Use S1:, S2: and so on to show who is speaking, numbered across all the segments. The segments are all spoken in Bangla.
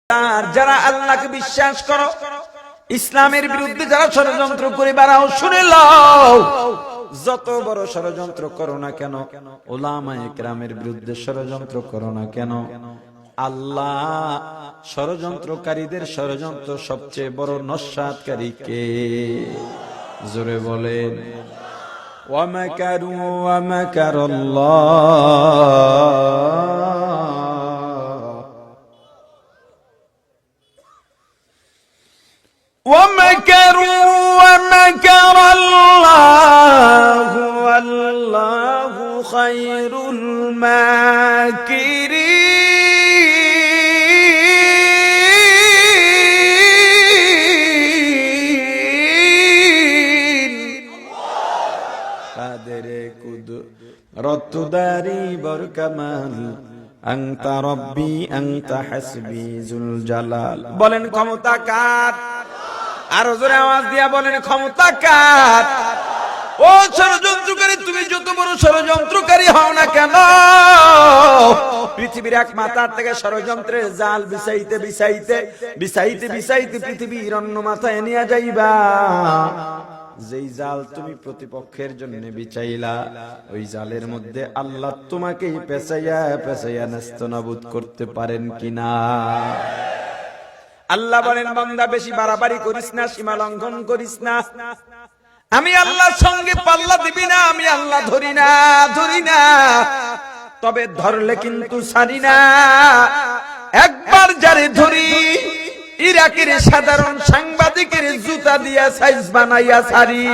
S1: আর যারা আল্লাহকে বিশ্বাস করো, ইসলামের বিরুদ্ধে যারা ষড়যন্ত্র করে বেড়াও, শুনে লও, যত বড় ষড়যন্ত্র করো না কেন, উলামায়ে কেরামের বিরুদ্ধে ষড়যন্ত্র করো না কেন, আল্লাহ ষড়যন্ত্রকারীদের ষড়যন্ত্র সবচেয়ে বড় নস্যাৎকারী কে? জোরে বলেন। ওয়া মাকারু ওয়া মাকারাল্লাহ ওয়া মাকারু ওয়া মাকারাল্লাহু ওয়াল্লাহু খায়রুল মাকিরিন। রতুদারি বরকামাল আনতা রব্বি আনতা হাসবি যুল জালাল। বলেন ক্ষমতা কার? আরো জোরে আওয়াজ দিয়া বলেন ক্ষমতা কার? ও ষড়যন্ত্রকারী, তুমি যত বড় ষড়যন্ত্রকারী হও না কেন, পৃথিবীর এক মাথার থেকে ষড়যন্ত্রের জাল বিছাইতে বিছাইতে বিছাইতে বিছাইতে পৃথিবীর অন্য মাথায় নিয়ে যাইবা। যেই জাল তুমি প্রতিপক্ষের জন্য বিছাইলা, ওই জালের মধ্যে আল্লাহ তোমাকে পেঁচাইয়া পেঁচাইয়া নেস্তনাবুদ করতে পারেন কিনা? আল্লাহ বলেন, বান্দা বেশি বাড়াবাড়ি করিস না, সীমা লঙ্ঘন করিস না। আমি আল্লাহর সঙ্গে পাল্লা দিবি না, আমি আল্লাহ ধরি না, ধরি না, তবে ধরলে কিন্তু ছাড়ি না। একবার যারে ধরি, ইরাকের সাধারণ সাংবাদিকের জুতা দিয়া সাইজ বানাইয়া ছাড়ি।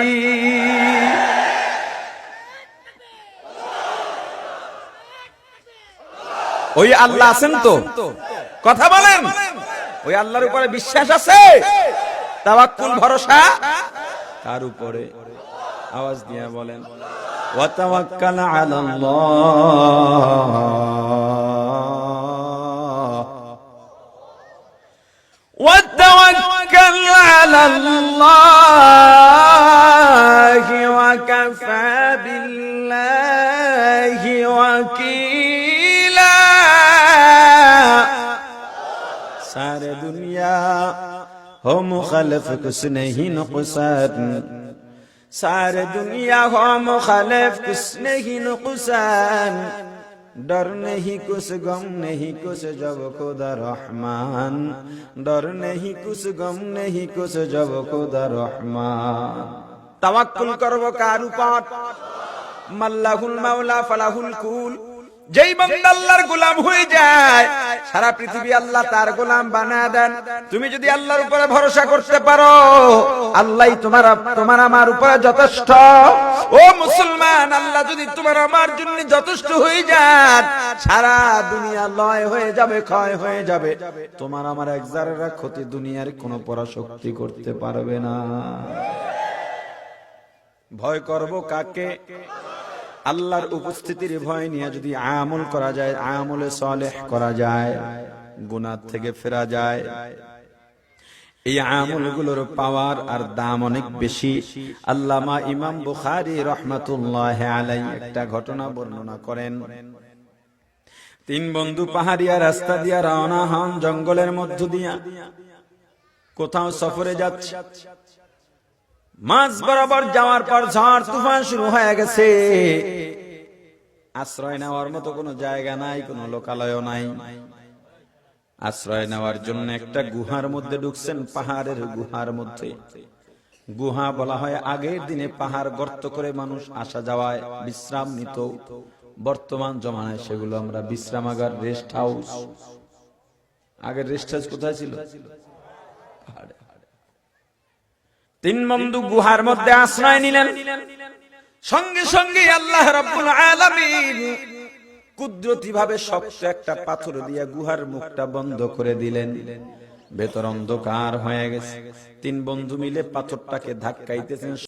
S1: ওই আল্লাহ আছেন তো? কথা বলেন। ওই আল্লাহর উপরে বিশ্বাস আছে? তাওয়াক্কুল, ভরসা কার উপরে? আওয়াজ দিয়া বলেন, ওয়া তাওয়াক্কাল আলাল্লাহ ওয়া তাওয়াক্কাল আলাল্লাহি ওয়া কাফা বিল্লাহি ওয়াকিলা। सारे दुनिया हो मुखालिफ कुछ नहीं नुकसान, सारे दुनिया हो मुखालिफ कुछ नहीं नुकसान, डर नहीं कुछ गम नहीं कुछ जब खुदा रहमान, डर नहीं कुछ गम नहीं कुछ जब खुदा रहमान। तवक्कुल करबो कार উপর? মাল্লাহুল মাওলা ফালাহুল কুল। যেই বান্দা আল্লাহর গোলাম হয়ে যায়, সারা পৃথিবী আল্লাহ তার গোলাম বানায় দেন। তুমি যদি আল্লাহর উপরে ভরসা করতে পারো, আল্লাহই তোমার আমার উপরে যথেষ্ট। ও মুসলমান, আল্লাহ যদি তোমার আমার জন্য যথেষ্ট হয়ে যান, সারা দুনিয়া লয় হয়ে যাবে, ক্ষয় হয়ে যাবে, তোমার আমার এক জাররা ক্ষতি দুনিয়ার কোনো পরাশক্তি করতে পারবে না। ভয় করব কাকে? আল্লাহর উপস্থিতির ভয় নিয়ে যদি আমল করা যায়, আমলে সালেহ করা যায়, গুনাহ থেকে ফেরা যায়, এই আমলগুলোর পাওয়ার আর দাম অনেক বেশি। আল্লামা ইমাম বুখারী রাহমাতুল্লাহি আলাইহি একটা ঘটনা বর্ণনা করেন। তিন বন্ধু পাহাড়িয়া রাস্তা দিয়া রওনা হন, জঙ্গলের মধ্য দিয়া কোথাও সফরে যাচ্ছে। মাঝ বরাবর যাওয়ার পর ঝড় তুফান শুরু হয়ে গেছে। আশ্রয় নেওয়ার মতো কোনো জায়গা নাই, কোনো লোকালয় নাই। আশ্রয় নেওয়ার জন্য একটা গুহার মধ্যে ঢুকছেন, পাহাড়ের গুহার মধ্যে। গুহা বলা হয়, আগের দিনে পাহাড় গর্ত করে মানুষ আসা যাওয়ায় বিশ্রাম নিত। বর্তমান জমানায় সেগুলো আমরা বিশ্রামাগার, রেস্ট হাউস। আগের রেস্ট হাউস কোথায় ছিল? পাহাড়ে। তিন বন্ধু গুহার মধ্যে আশ্রয় নিলেন। সঙ্গে সঙ্গে আল্লাহ রাব্বুল আলামিন কুদরতি ভাবে শক্ত একটা পাথর দিয়ে গুহার মুখটা বন্ধ করে দিলেন। ভেতর অন্ধকার হয়ে গেছে। তিন বন্ধু মিলে পাথরটাকে ধাক্কাইতেছেন।